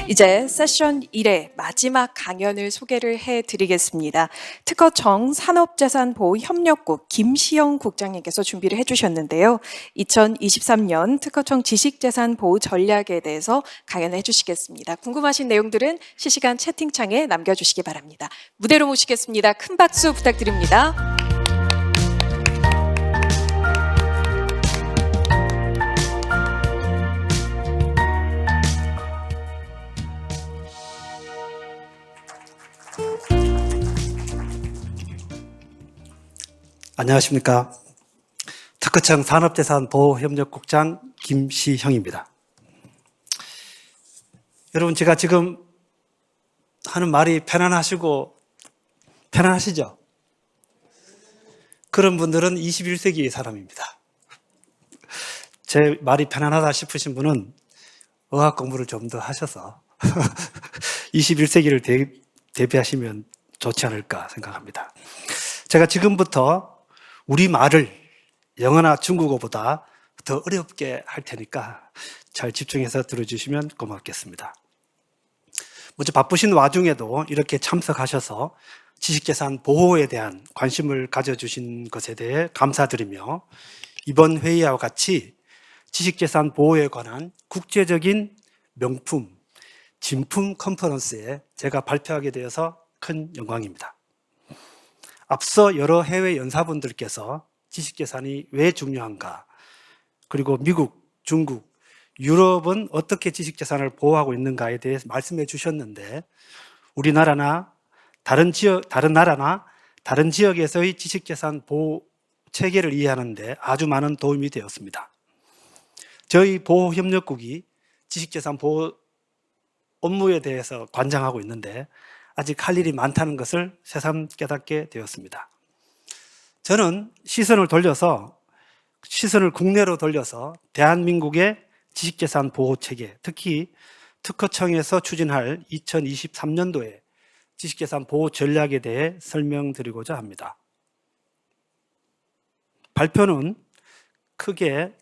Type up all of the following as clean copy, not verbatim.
이제 세션 1의 마지막 강연을 소개를 해드리겠습니다. 특허청 산업재산보호협력국 김시영 국장님께서 준비를 해주셨는데요. 2023년 특허청 지식재산보호 전략에 대해서 강연을 해주시겠습니다. 궁금하신 내용들은 실시간 채팅창에 남겨주시기 바랍니다. 무대로 모시겠습니다. 큰 박수 부탁드립니다. 안녕하십니까. 특허청 산업재산보호협력국장 김시형입니다. 여러분, 제가 지금 하는 말이 편안하시죠? 그런 분들은 21세기의 사람입니다. 제 말이 편안하다 싶으신 분은 어학 공부를 좀 더 하셔서 21세기를 대비하시면 좋지 않을까 생각합니다. 제가 지금부터 우리말을 영어나 중국어보다 더 어렵게 할 테니까 잘 집중해서 들어주시면 고맙겠습니다. 먼저 바쁘신 와중에도 이렇게 참석하셔서 지식재산 보호에 대한 관심을 가져주신 것에 대해 감사드리며, 이번 회의와 같이 지식재산 보호에 관한 국제적인 명품, 진품 컨퍼런스에 제가 발표하게 되어서 큰 영광입니다. 앞서 여러 해외 연사분들께서 지식재산이 왜 중요한가, 그리고 미국, 중국, 유럽은 어떻게 지식재산을 보호하고 있는가에 대해 말씀해 주셨는데, 우리나라나 다른 지역에서의 지식재산 보호 체계를 이해하는 데 아주 많은 도움이 되었습니다. 저희 보호협력국이 지식재산 보호 업무에 대해서 관장하고 있는데 아직 할 일이 많다는 것을 새삼 깨닫게 되었습니다. 저는 시선을 국내로 돌려서 대한민국의 지식재산 보호 체계, 특히 특허청에서 추진할 2023년도에 지식재산 보호 전략에 대해 설명드리고자 합니다. 발표는 크게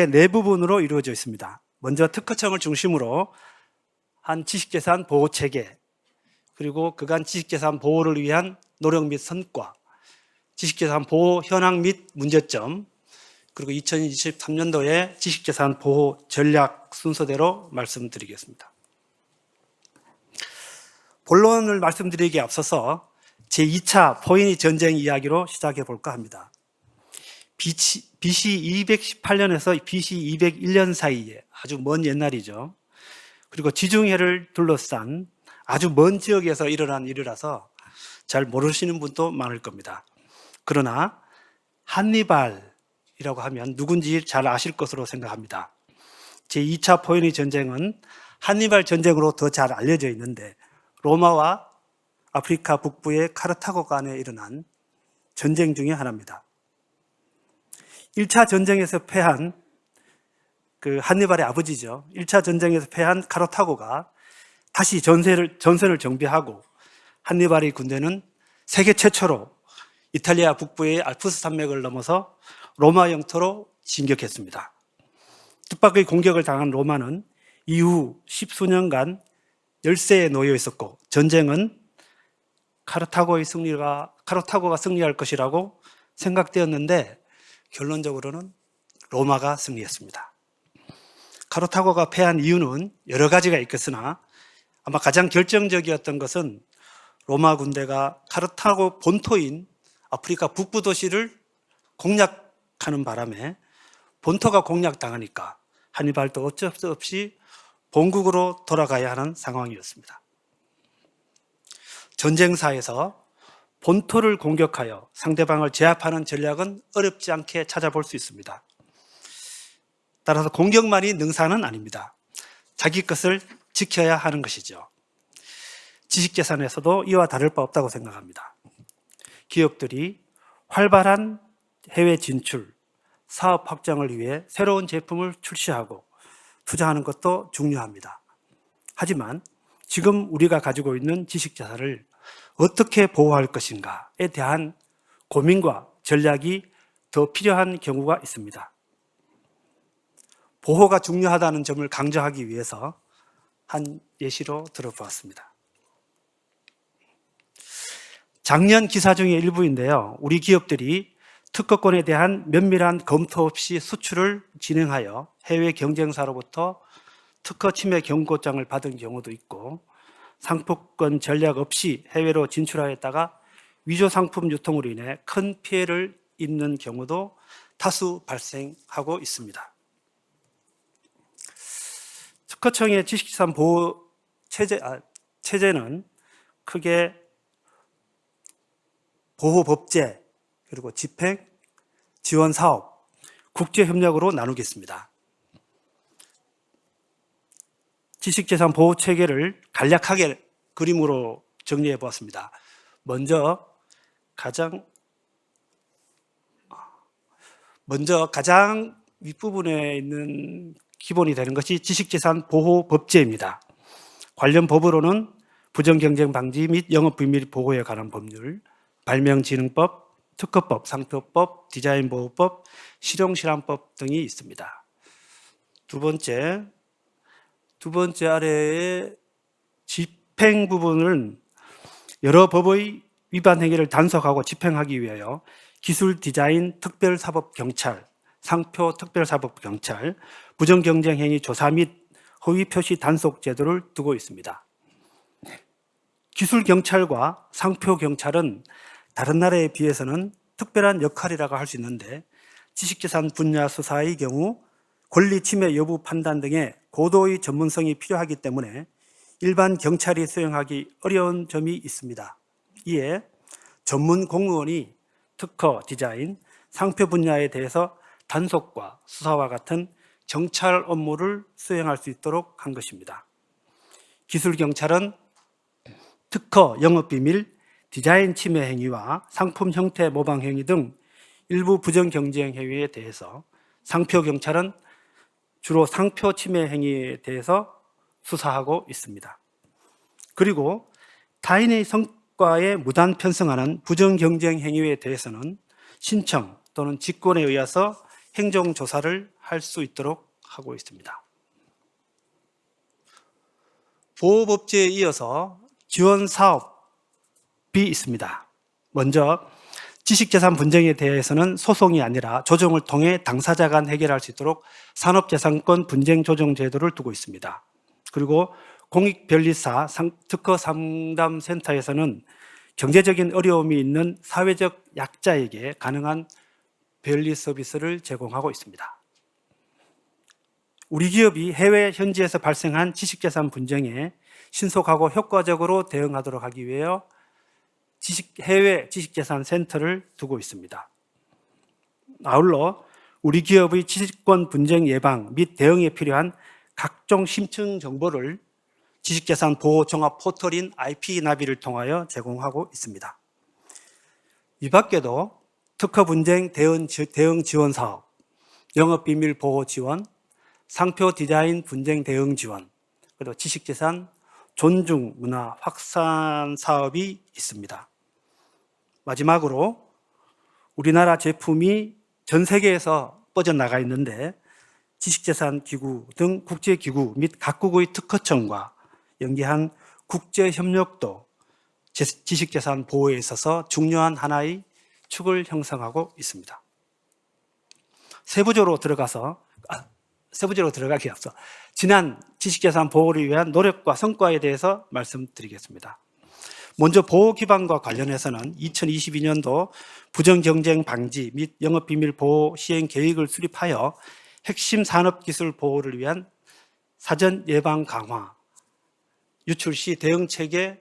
네 부분으로 이루어져 있습니다. 먼저 특허청을 중심으로 한 지식재산 보호 체계, 그리고 그간 지식재산 보호를 위한 노력 및 성과, 지식재산 보호 현황 및 문제점, 그리고 2023년도에 지식재산 보호 전략 순서대로 말씀드리겠습니다. 본론을 말씀드리기에 앞서서 제2차 포에니 전쟁 이야기로 시작해 볼까 합니다. BC 218년에서 BC 201년 사이에 아주 먼 옛날이죠. 그리고 지중해를 둘러싼 아주 먼 지역에서 일어난 일이라서 잘 모르시는 분도 많을 겁니다. 그러나 한니발이라고 하면 누군지 잘 아실 것으로 생각합니다. 제2차 포에니 전쟁은 한니발 전쟁으로 더 잘 알려져 있는데, 로마와 아프리카 북부의 카르타고 간에 일어난 전쟁 중에 하나입니다. 1차 전쟁에서 패한 한니발의 아버지죠. 1차 전쟁에서 패한 카르타고가 다시 전선을 정비하고, 한니발의 군대는 세계 최초로 이탈리아 북부의 알프스 산맥을 넘어서 로마 영토로 진격했습니다. 뜻밖의 공격을 당한 로마는 이후 10수년간 열세에 놓여 있었고, 전쟁은 카르타고가 승리할 것이라고 생각되었는데 결론적으로는 로마가 승리했습니다. 카르타고가 패한 이유는 여러 가지가 있겠으나 아마 가장 결정적이었던 것은 로마 군대가 카르타고 본토인 아프리카 북부 도시를 공략하는 바람에 본토가 공략당하니까 한니발도 어쩔 수 없이 본국으로 돌아가야 하는 상황이었습니다. 전쟁사에서 본토를 공격하여 상대방을 제압하는 전략은 어렵지 않게 찾아볼 수 있습니다. 따라서 공격만이 능사는 아닙니다. 자기 것을 지켜야 하는 것이죠. 지식재산에서도 이와 다를 바 없다고 생각합니다. 기업들이 활발한 해외 진출, 사업 확장을 위해 새로운 제품을 출시하고 투자하는 것도 중요합니다. 하지만 지금 우리가 가지고 있는 지식재산을 어떻게 보호할 것인가에 대한 고민과 전략이 더 필요한 경우가 있습니다. 보호가 중요하다는 점을 강조하기 위해서 한 예시로 들어보았습니다. 작년 기사 중의 일부인데요. 우리 기업들이 특허권에 대한 면밀한 검토 없이 수출을 진행하여 해외 경쟁사로부터 특허 침해 경고장을 받은 경우도 있고, 상표권 전략 없이 해외로 진출하였다가 위조 상품 유통으로 인해 큰 피해를 입는 경우도 다수 발생하고 있습니다. 특허청의 지식재산 보호 체제는 크게 보호법제, 그리고 집행, 지원 사업, 국제협력으로 나누겠습니다. 지식재산 보호 체계를 간략하게 그림으로 정리해 보았습니다. 먼저 가장 윗부분에 있는 기본이 되는 것이 지식재산 보호 법제입니다. 관련 법으로는 부정경쟁 방지 및 영업비밀 보호에 관한 법률, 발명진흥법, 특허법, 상표법, 디자인보호법, 실용실험법 등이 있습니다. 두 번째 아래의 집행 부분은 여러 법의 위반 행위를 단속하고 집행하기 위하여 기술 디자인 특별사법경찰, 상표 특별사법경찰, 부정경쟁행위 조사 및 허위 표시 단속 제도를 두고 있습니다. 기술경찰과 상표경찰은 다른 나라에 비해서는 특별한 역할이라고 할 수 있는데, 지식재산 분야 수사의 경우 권리 침해 여부 판단 등의 고도의 전문성이 필요하기 때문에 일반 경찰이 수행하기 어려운 점이 있습니다. 이에 전문 공무원이 특허, 디자인, 상표 분야에 대해서 단속과 수사와 같은 경찰 업무를 수행할 수 있도록 한 것입니다. 기술경찰은 특허, 영업비밀, 디자인 침해 행위와 상품 형태 모방 행위 등 일부 부정경쟁 행위에 대해서, 상표경찰은 주로 상표 침해 행위에 대해서 수사하고 있습니다. 그리고 타인의 성과에 무단 편성하는 부정경쟁 행위에 대해서는 신청 또는 직권에 의해서 행정조사를 할 수 있도록 하고 있습니다. 보호법제에 이어서 지원사업이 있습니다. 먼저 지식재산 분쟁에 대해서는 소송이 아니라 조정을 통해 당사자 간 해결할 수 있도록 산업재산권 분쟁 조정 제도를 두고 있습니다. 그리고 공익변리사 특허상담센터에서는 경제적인 어려움이 있는 사회적 약자에게 가능한 변리 서비스를 제공하고 있습니다. 우리 기업이 해외 현지에서 발생한 지식재산 분쟁에 신속하고 효과적으로 대응하도록 하기 위하여 해외 지식재산 센터를 두고 있습니다. 아울러 우리 기업의 지식권 분쟁 예방 및 대응에 필요한 각종 심층 정보를 지식재산 보호 종합 포털인 IP나비를 통하여 제공하고 있습니다. 이 밖에도 특허 분쟁 대응 지원 사업, 영업비밀 보호 지원, 상표 디자인 분쟁 대응 지원, 그리고 지식재산 존중 문화 확산 사업이 있습니다. 마지막으로 우리나라 제품이 전 세계에서 뻗어나가 있는데, 지식재산 기구 등 국제기구 및 각국의 특허청과 연계한 국제협력도 지식재산 보호에 있어서 중요한 하나의 축을 형성하고 있습니다. 세부적으로 들어가기 앞서 지난 지식재산 보호를 위한 노력과 성과에 대해서 말씀드리겠습니다. 먼저 보호 기반과 관련해서는 2022년도 부정경쟁 방지 및 영업비밀 보호 시행 계획을 수립하여 핵심 산업기술 보호를 위한 사전 예방 강화, 유출 시 대응체계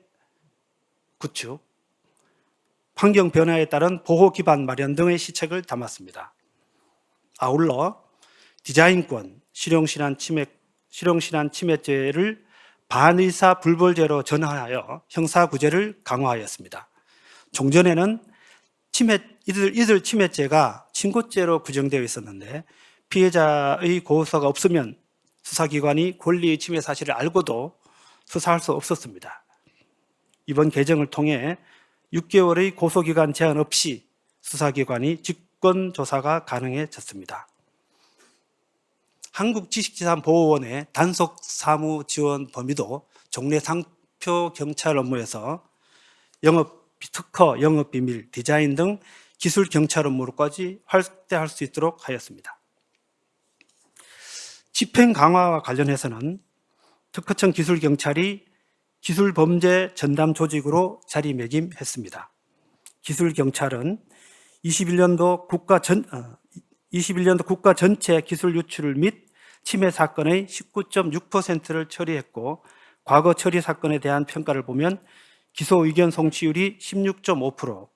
구축, 환경 변화에 따른 보호 기반 마련 등의 시책을 담았습니다. 아울러 디자인권, 실용실현 침해죄를 반의사 불벌죄로 전환하여 형사구제를 강화하였습니다. 종전에는 이들 침해죄가 친고죄로 규정되어 있었는데, 피해자의 고소가 없으면 수사기관이 권리의 침해 사실을 알고도 수사할 수 없었습니다. 이번 개정을 통해 6개월의 고소기간 제한 없이 수사기관이 주권 조사가 가능해졌습니다. 한국지식재산보호원의 단속 사무 지원 범위도 종래 상표 경찰 업무에서 특허, 영업비밀, 디자인 등 기술 경찰 업무로까지 확대할 수 있도록 하였습니다. 집행 강화와 관련해서는 특허청 기술경찰이 기술범죄 전담 조직으로 자리매김했습니다. 기술경찰은 21년도 국가 전체 기술 유출 및 침해 사건의 19.6%를 처리했고, 과거 처리 사건에 대한 평가를 보면 기소 의견 송치율이 16.5%,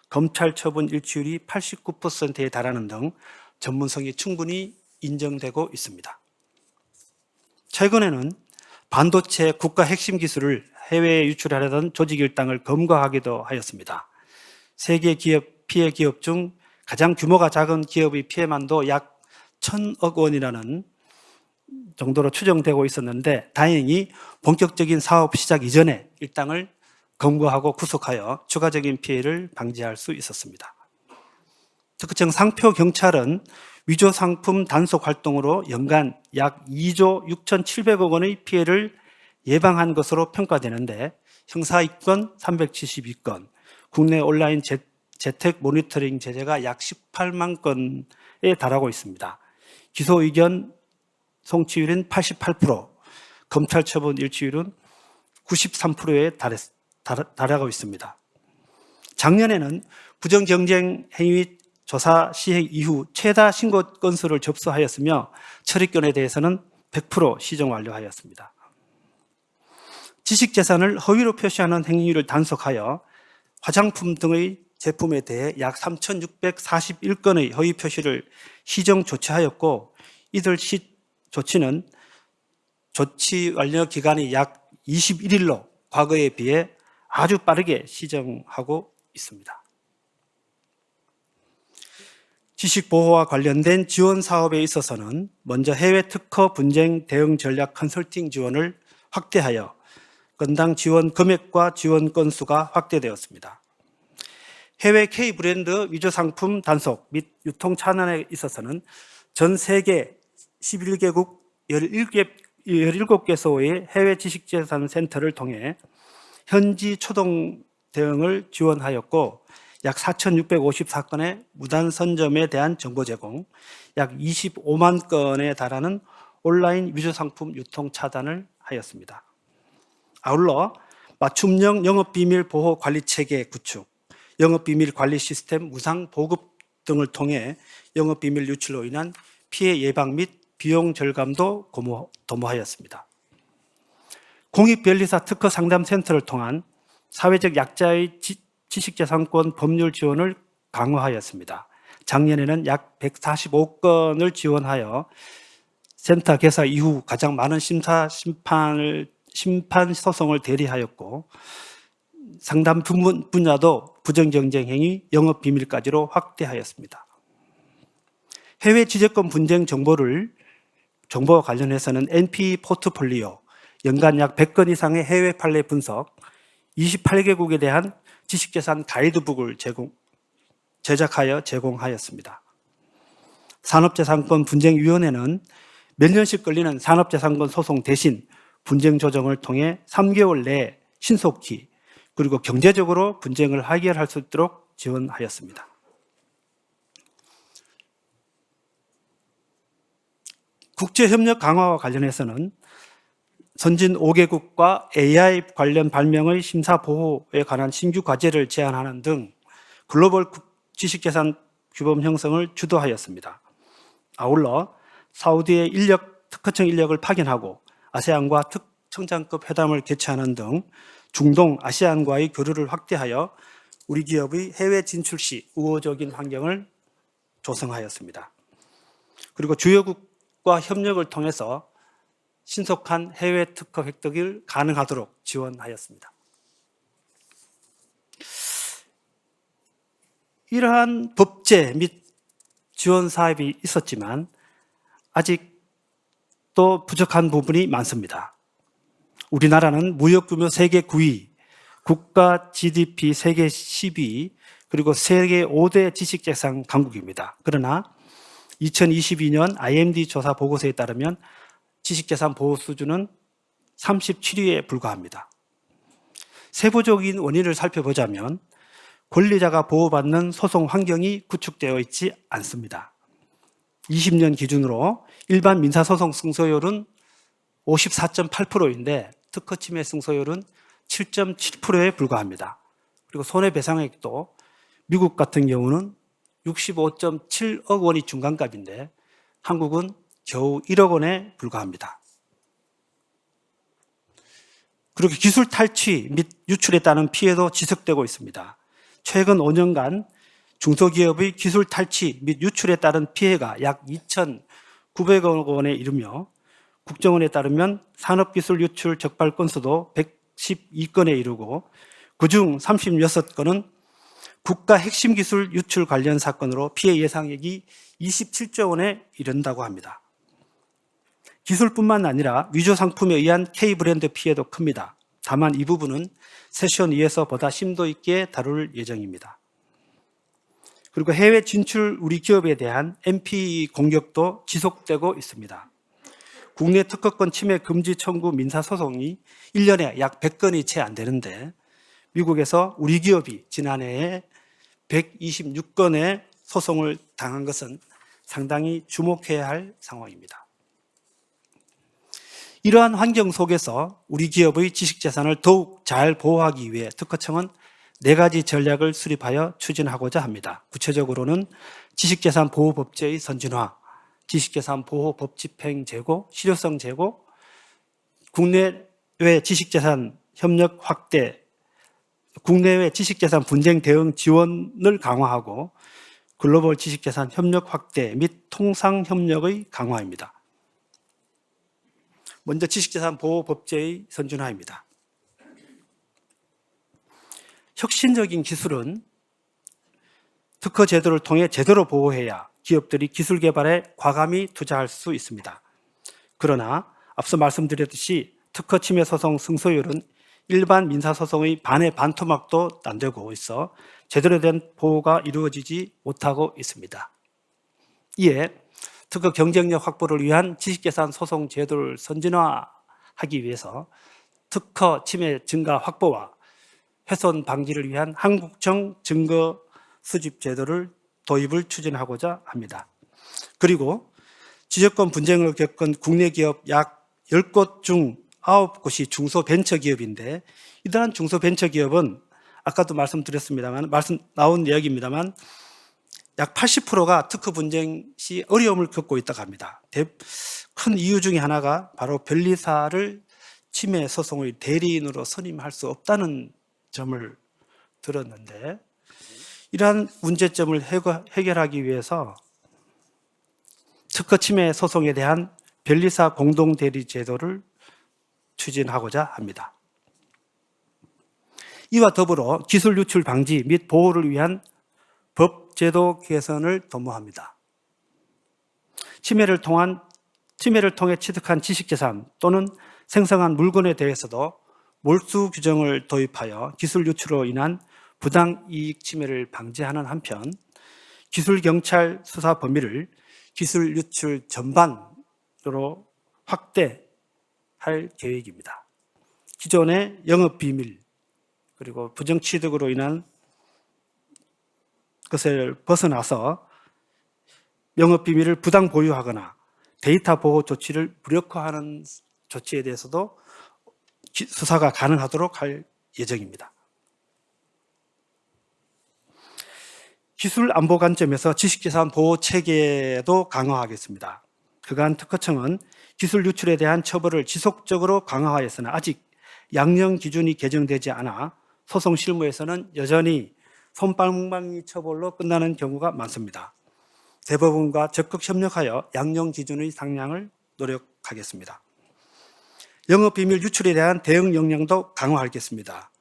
검찰 처분 일치율이 89%에 달하는 등 전문성이 충분히 인정되고 있습니다. 최근에는 반도체 국가 핵심 기술을 해외에 유출하려던 조직 일당을 검거하기도 하였습니다. 세계 기업 피해 기업 중 가장 규모가 작은 기업의 피해만도 약 1,000억 원이라는 정도로 추정되고 있었는데, 다행히 본격적인 사업 시작 이전에 일당을 검거하고 구속하여 추가적인 피해를 방지할 수 있었습니다. 특허청 상표 경찰은 위조 상품 단속 활동으로 연간 약 2조 6,700억 원의 피해를 예방한 것으로 평가되는데, 형사입건 372건, 국내 온라인 재택 모니터링 제재가 약 18만 건에 달하고 있습니다. 기소 의견 송치율은 88%, 검찰 처분 일치율은 93%에 달하고 있습니다. 작년에는 부정경쟁 행위 조사 시행 이후 최다 신고 건수를 접수하였으며, 처리건에 대해서는 100% 시정 완료하였습니다. 지식재산을 허위로 표시하는 행위를 단속하여 화장품 등의 제품에 대해 약 3,641건의 허위 표시를 시정 조치하였고, 이들 조치는 조치 완료 기간이 약 21일로 과거에 비해 아주 빠르게 시정하고 있습니다. 지식보호와 관련된 지원 사업에 있어서는 먼저 해외 특허 분쟁 대응 전략 컨설팅 지원을 확대하여 건당 지원 금액과 지원 건수가 확대되었습니다. 해외 K 브랜드 위조 상품 단속 및 유통 차단에 있어서는 전 세계 11개국 17개소의 해외 지식재산 센터를 통해 현지 초동 대응을 지원하였고, 약 4,654건의 무단 선점에 대한 정보 제공, 약 25만 건에 달하는 온라인 위조 상품 유통 차단을 하였습니다. 아울러 맞춤형 영업비밀 보호 관리 체계 구축, 영업비밀 관리 시스템 무상 보급 등을 통해 영업비밀 유출로 인한 피해 예방 및 비용 절감도 도모하였습니다. 공익변리사 특허 상담센터를 통한 사회적 약자의 지식재산권 법률 지원을 강화하였습니다. 작년에는 약 145건을 지원하여 센터 개사 이후 가장 많은 심판 소송을 대리하였고, 상담 분야도 부정경쟁 행위, 영업비밀까지로 확대하였습니다. 해외 지재권 분쟁 정보와 관련해서는 NP 포트폴리오, 연간 약 100건 이상의 해외 판례 분석, 28개국에 대한 지식재산 가이드북을 제작하여 제공하였습니다. 산업재산권 분쟁위원회는 몇 년씩 걸리는 산업재산권 소송 대신 분쟁 조정을 통해 3개월 내에 신속히 그리고 경제적으로 분쟁을 해결할 수 있도록 지원하였습니다. 국제협력 강화와 관련해서는 선진 5개국과 AI 관련 발명의 심사 보호에 관한 신규 과제를 제안하는 등 글로벌 지식재산 규범 형성을 주도하였습니다. 아울러 사우디의 특허청 인력을 파견하고 아세안과 특청장급 회담을 개최하는 등 중동, 아시안과의 교류를 확대하여 우리 기업의 해외 진출 시 우호적인 환경을 조성하였습니다. 그리고 주요국과 협력을 통해서 신속한 해외 특허 획득을 가능하도록 지원하였습니다. 이러한 법제 및 지원 사업이 있었지만 아직도 부족한 부분이 많습니다. 우리나라는 무역 규모 세계 9위, 국가 GDP 세계 10위, 그리고 세계 5대 지식재산 강국입니다. 그러나 2022년 IMD 조사 보고서에 따르면 지식재산 보호 수준은 37위에 불과합니다. 세부적인 원인을 살펴보자면 권리자가 보호받는 소송 환경이 구축되어 있지 않습니다. 20년 기준으로 일반 민사소송 승소율은 54.8%인데 특허 침해 승소율은 7.7%에 불과합니다. 그리고 손해배상액도 미국 같은 경우는 65.7억 원이 중간값인데 한국은 겨우 1억 원에 불과합니다. 그리고 기술 탈취 및 유출에 따른 피해도 지속되고 있습니다. 최근 5년간 중소기업의 기술 탈취 및 유출에 따른 피해가 약 2,900억 원에 이르며 국정원에 따르면 산업기술 유출 적발 건수도 112건에 이르고 그중 36건은 국가 핵심 기술 유출 관련 사건으로 피해 예상액이 27조 원에 이른다고 합니다. 기술뿐만 아니라 위조 상품에 의한 K브랜드 피해도 큽니다. 다만 이 부분은 세션 2에서 보다 심도 있게 다룰 예정입니다. 그리고 해외 진출 우리 기업에 대한 MPE 공격도 지속되고 있습니다. 국내 특허권 침해 금지 청구 민사소송이 1년에 약 100건이 채 안 되는데 미국에서 우리 기업이 지난해에 126건의 소송을 당한 것은 상당히 주목해야 할 상황입니다. 이러한 환경 속에서 우리 기업의 지식재산을 더욱 잘 보호하기 위해 특허청은 4가지 전략을 수립하여 추진하고자 합니다. 구체적으로는 지식재산 보호법제의 선진화, 지식재산 보호 법 집행 제고, 실효성 제고, 국내외 지식재산 협력 확대, 국내외 지식재산 분쟁 대응 지원을 강화하고 글로벌 지식재산 협력 확대 및 통상 협력의 강화입니다. 먼저 지식재산 보호 법제의 선진화입니다. 혁신적인 기술은 특허 제도를 통해 제대로 보호해야 기업들이 기술 개발에 과감히 투자할 수 있습니다. 그러나 앞서 말씀드렸듯이 특허 침해 소송 승소율은 일반 민사소송의 반의 반토막도 안 되고 있어 제대로 된 보호가 이루어지지 못하고 있습니다. 이에 특허 경쟁력 확보를 위한 지식재산 소송 제도를 선진화하기 위해서 특허 침해 증가 확보와 훼손 방지를 위한 한국형 증거 수집 제도를 도입을 추진하고자 합니다. 그리고 지적권 분쟁을 겪은 국내 기업 약 10곳 중 9곳이 중소벤처기업인데 이러한 중소벤처기업은 아까도 말씀드렸습니다만 나온 이야기입니다만 약 80%가 특허 분쟁 시 어려움을 겪고 있다고 합니다. 큰 이유 중에 하나가 바로 변리사를 침해 소송의 대리인으로 선임할 수 없다는 점을 들었는데 이러한 문제점을 해결하기 위해서 특허 침해 소송에 대한 변리사 공동대리 제도를 추진하고자 합니다. 이와 더불어 기술 유출 방지 및 보호를 위한 법 제도 개선을 도모합니다. 침해를 통해 취득한 지식재산 또는 생성한 물건에 대해서도 몰수 규정을 도입하여 기술 유출로 인한 부당이익 침해를 방지하는 한편 기술 경찰 수사 범위를 기술 유출 전반으로 확대할 계획입니다. 기존의 영업비밀 그리고 부정취득으로 인한 것을 벗어나서 영업비밀을 부당 보유하거나 데이터 보호 조치를 무력화하는 조치에 대해서도 수사가 가능하도록 할 예정입니다. 기술 안보 관점에서 지식재산 보호 체계도 강화하겠습니다. 그간 특허청은 기술 유출에 대한 처벌을 지속적으로 강화하였으나 아직 양형 기준이 개정되지 않아 소송 실무에서는 여전히 솜방망이 처벌로 끝나는 경우가 많습니다. 대법원과 적극 협력하여 양형 기준의 상향을 노력하겠습니다. 영업비밀 유출에 대한 대응 역량도 강화하겠습니다.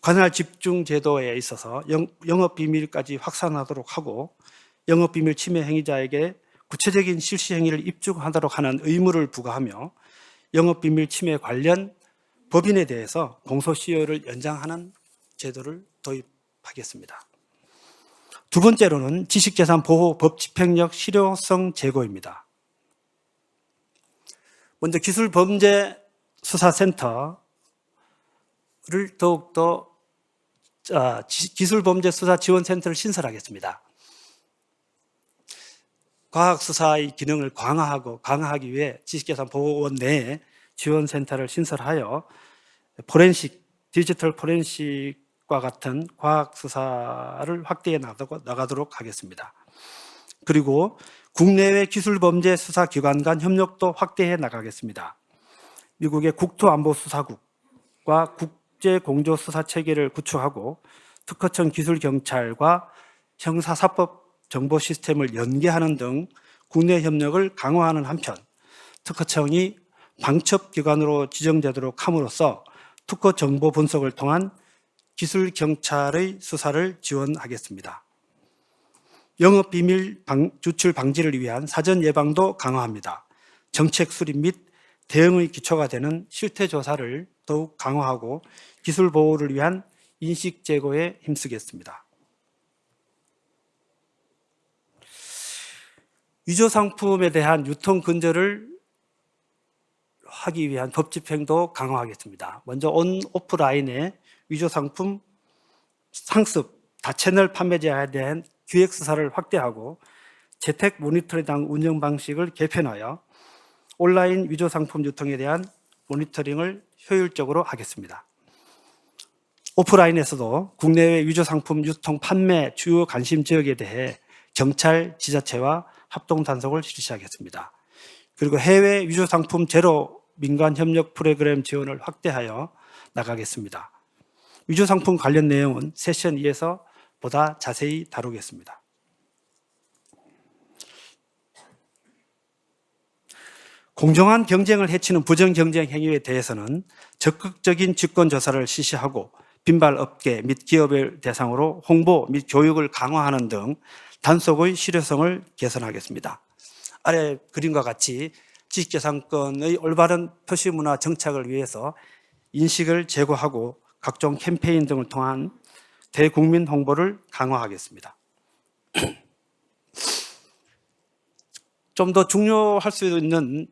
관할 집중 제도에 있어서 영업비밀까지 확산하도록 하고 영업비밀 침해 행위자에게 구체적인 실시 행위를 입증하도록 하는 의무를 부과하며 영업비밀 침해 관련 법인에 대해서 공소시효를 연장하는 제도를 도입하겠습니다. 하겠습니다. 두 번째로는 지식재산 보호 법 집행력 실효성 제고입니다. 먼저 기술범죄수사센터를 더욱더 기술범죄수사지원센터를 신설하겠습니다. 과학수사의 기능을 강화하기 위해 지식재산보호원 내에 지원센터를 신설하여 디지털 포렌식과 같은 과학수사를 확대해 나가도록 하겠습니다. 그리고 국내외 기술범죄수사기관 간 협력도 확대해 나가겠습니다. 미국의 국토안보수사국과 국제공조수사체계를 구축하고 특허청 기술경찰과 형사사법 정보 시스템을 연계하는 등 국내 협력을 강화하는 한편 특허청이 방첩기관으로 지정되도록 함으로써 특허 정보 분석을 통한 기술경찰의 수사를 지원하겠습니다. 영업비밀 유출 방지를 위한 사전 예방도 강화합니다. 정책 수립 및 대응의 기초가 되는 실태조사를 더욱 강화하고 기술 보호를 위한 인식 제고에 힘쓰겠습니다. 위조 상품에 대한 유통 근절을 하기 위한 법 집행도 강화하겠습니다. 먼저 오프라인의 위조 상품 상습, 다채널 판매자에 대한 기획 수사를 확대하고 재택 모니터링 운영 방식을 개편하여 온라인 위조 상품 유통에 대한 모니터링을 효율적으로 하겠습니다. 오프라인에서도 국내외 위조 상품 유통 판매 주요 관심 지역에 대해 경찰, 지자체와 합동 단속을 실시하겠습니다. 그리고 해외 위조 상품 제로 민간 협력 프로그램 지원을 확대하여 나가겠습니다. 위조 상품 관련 내용은 세션 2에서 보다 자세히 다루겠습니다. 공정한 경쟁을 해치는 부정경쟁 행위에 대해서는 적극적인 직권조사를 실시하고 빈발 업계 및 기업을 대상으로 홍보 및 교육을 강화하는 등 단속의 실효성을 개선하겠습니다. 아래 그림과 같이 지식재산권의 올바른 표시문화 정착을 위해서 인식을 제고하고 각종 캠페인 등을 통한 대국민 홍보를 강화하겠습니다. 좀 더 중요할 수 있는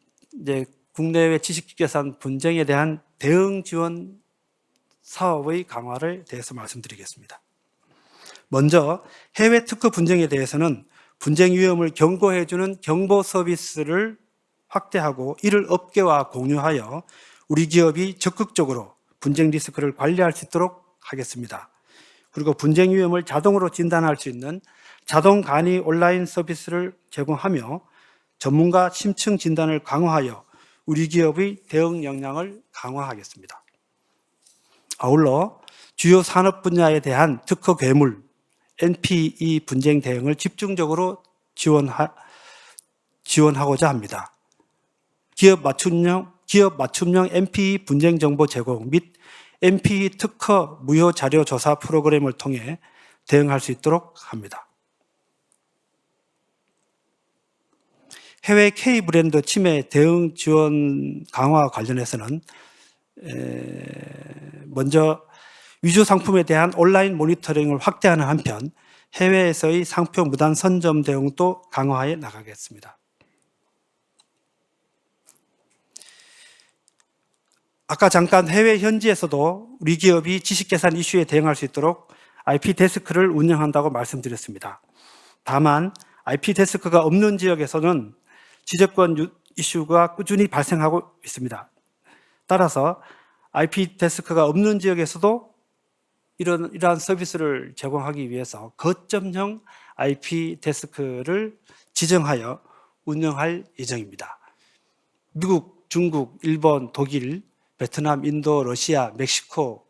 국내외 지식재산 분쟁에 대한 대응 지원 사업의 강화를 대해서 말씀드리겠습니다. 먼저 해외 특허 분쟁에 대해서는 분쟁 위험을 경고해주는 경보 서비스를 확대하고 이를 업계와 공유하여 우리 기업이 적극적으로 분쟁 리스크를 관리할 수 있도록 하겠습니다. 그리고 분쟁 위험을 자동으로 진단할 수 있는 자동 간이 온라인 서비스를 제공하며 전문가 심층 진단을 강화하여 우리 기업의 대응 역량을 강화하겠습니다. 아울러 주요 산업 분야에 대한 특허 괴물, NPE 분쟁 대응을 집중적으로 지원하고자 합니다. 기업 맞춤형 NPE 분쟁 정보 제공 및 NPE 특허 무효 자료 조사 프로그램을 통해 대응할 수 있도록 합니다. 해외 K 브랜드 침해 대응 지원 강화 관련해서는 먼저 위조 상품에 대한 온라인 모니터링을 확대하는 한편 해외에서의 상표 무단 선점 대응도 강화해 나가겠습니다. 아까 잠깐 해외 현지에서도 우리 기업이 지식재산 이슈에 대응할 수 있도록 IP 데스크를 운영한다고 말씀드렸습니다. 다만 IP 데스크가 없는 지역에서는 지적권 이슈가 꾸준히 발생하고 있습니다. 따라서 IP 데스크가 없는 지역에서도 이러한 서비스를 제공하기 위해서 거점형 IP 데스크를 지정하여 운영할 예정입니다. 미국, 중국, 일본, 독일, 베트남, 인도, 러시아, 멕시코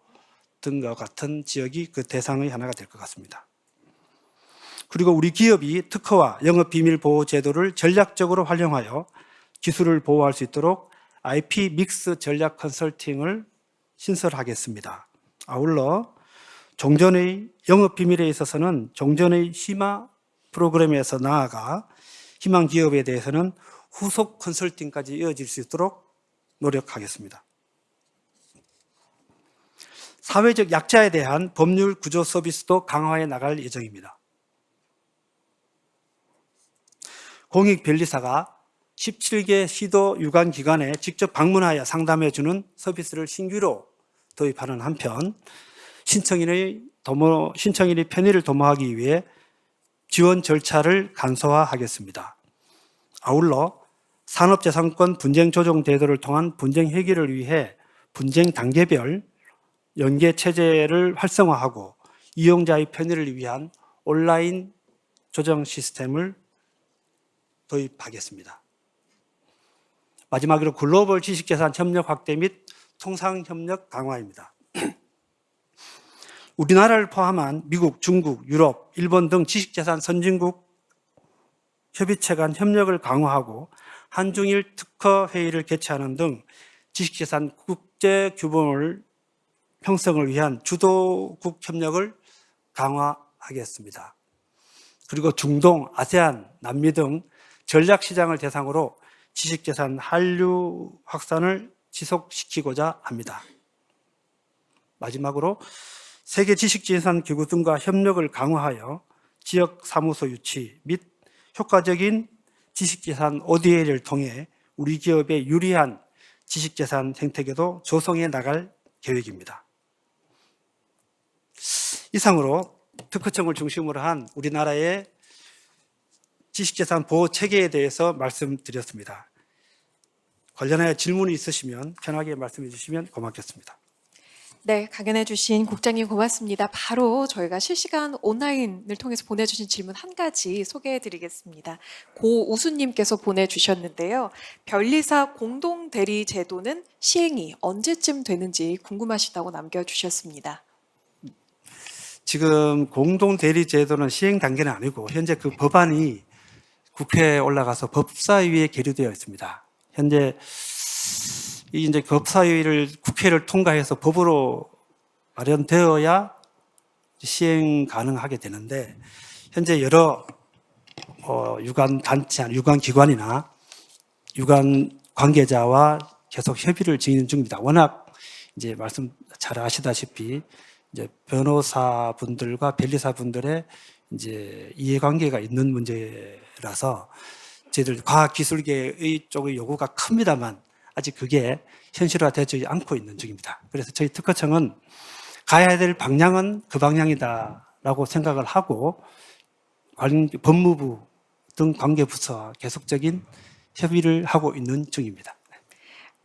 등과 같은 지역이 그 대상의 하나가 될 것 같습니다. 그리고 우리 기업이 특허와 영업비밀 보호 제도를 전략적으로 활용하여 기술을 보호할 수 있도록 IP 믹스 전략 컨설팅을 신설하겠습니다. 아울러 종전의 영업비밀에 있어서는 종전의 심화 프로그램에서 나아가 희망 기업에 대해서는 후속 컨설팅까지 이어질 수 있도록 노력하겠습니다. 사회적 약자에 대한 법률 구조 서비스도 강화해 나갈 예정입니다. 공익변리사가 17개 시도 유관 기관에 직접 방문하여 상담해주는 서비스를 신규로 도입하는 한편 신청인의 편의를 도모하기 위해 지원 절차를 간소화하겠습니다. 아울러 산업재산권 분쟁 조정 제도를 통한 분쟁 해결을 위해 분쟁 단계별 연계 체제를 활성화하고 이용자의 편의를 위한 온라인 조정 시스템을 도입하겠습니다. 마지막으로 글로벌 지식재산 협력 확대 및 통상협력 강화입니다. 우리나라를 포함한 미국, 중국, 유럽, 일본 등 지식재산 선진국 협의체 간 협력을 강화하고 한중일 특허 회의를 개최하는 등 지식재산 국제 규범을 형성을 위한 주도국 협력을 강화하겠습니다. 그리고 중동, 아세안, 남미 등 전략시장을 대상으로 지식재산 한류 확산을 지속시키고자 합니다. 마지막으로 세계 지식재산기구 등과 협력을 강화하여 지역 사무소 유치 및 효과적인 지식재산 ODA를 통해 우리 기업에 유리한 지식재산 생태계도 조성해 나갈 계획입니다. 이상으로 특허청을 중심으로 한 우리나라의 지식재산 보호 체계에 대해서 말씀드렸습니다. 관련하여 질문이 있으시면 편하게 말씀해 주시면 고맙겠습니다. 네, 강연해 주신 국장님 고맙습니다. 바로 저희가 실시간 온라인을 통해서 보내주신 질문 한 가지 소개해 드리겠습니다. 고우수님께서 보내주셨는데요. 변리사 공동대리 제도는 시행이 언제쯤 되는지 궁금하시다고 남겨주셨습니다. 지금 공동대리 제도는 시행 단계는 아니고 현재 그 법안이 국회에 올라가서 법사위에 계류되어 있습니다. 현재 이제 법사위를 국회를 통과해서 법으로 마련되어야 시행 가능하게 되는데 현재 여러 유관 단체, 유관 기관이나 유관 관계자와 계속 협의를 진행 중입니다. 워낙 이제 말씀 잘 아시다시피 이제 변호사분들과 변리사분들의 이제 이해관계가 있는 문제라서 저희들 과학기술계의 쪽의 요구가 큽니다만 아직 그게 현실화되지 않고 있는 중입니다. 그래서 저희 특허청은 가야 될 방향은 그 방향이다라고 생각을 하고 법무부 등 관계부서와 계속적인 협의를 하고 있는 중입니다.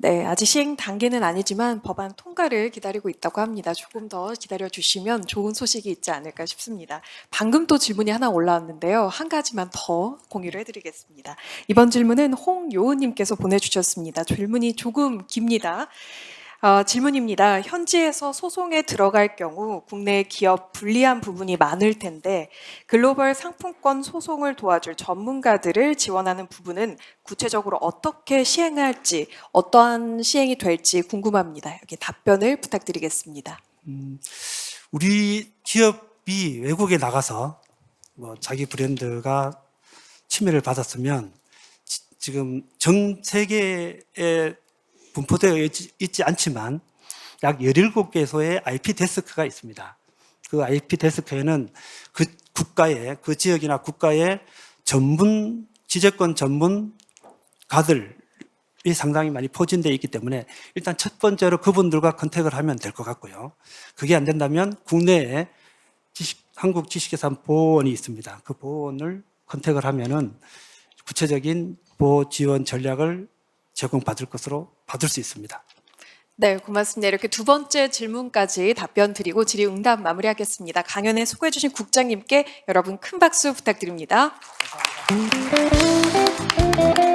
네, 아직 시행 단계는 아니지만 법안 통과를 기다리고 있다고 합니다. 조금 더 기다려주시면 좋은 소식이 있지 않을까 싶습니다. 방금 또 질문이 하나 올라왔는데요. 한 가지만 더 공유를 해드리겠습니다. 이번 질문은 홍요은님께서 보내주셨습니다. 질문이 조금 깁니다. 질문입니다. 현지에서 소송에 들어갈 경우 국내 기업 불리한 부분이 많을 텐데 글로벌 상품권 소송을 도와줄 전문가들을 지원하는 부분은 구체적으로 어떻게 시행할지 어떠한 시행이 될지 궁금합니다. 여기 답변을 부탁드리겠습니다. 우리 기업이 외국에 나가서 자기 브랜드가 침해를 받았으면 지금 전 세계에 분포되어 있지 않지만 약 17개소의 IP 데스크가 있습니다. 그 IP 데스크에는 그 국가의, 그 지역이나 국가의 지적권 전문가들이 상당히 많이 포진되어 있기 때문에 일단 첫 번째로 그분들과 컨택을 하면 될 것 같고요. 그게 안 된다면 국내에 한국지식재산보호원이 있습니다. 그 보호원을 컨택을 하면은 구체적인 보호 지원 전략을 제공받을 수 있습니다. 네, 고맙습니다. 이렇게 두 번째 질문까지 답변 드리고 질의응답 마무리하겠습니다. 강연에 수고해 주신 국장님께 여러분 큰 박수 부탁드립니다. 감사합니다.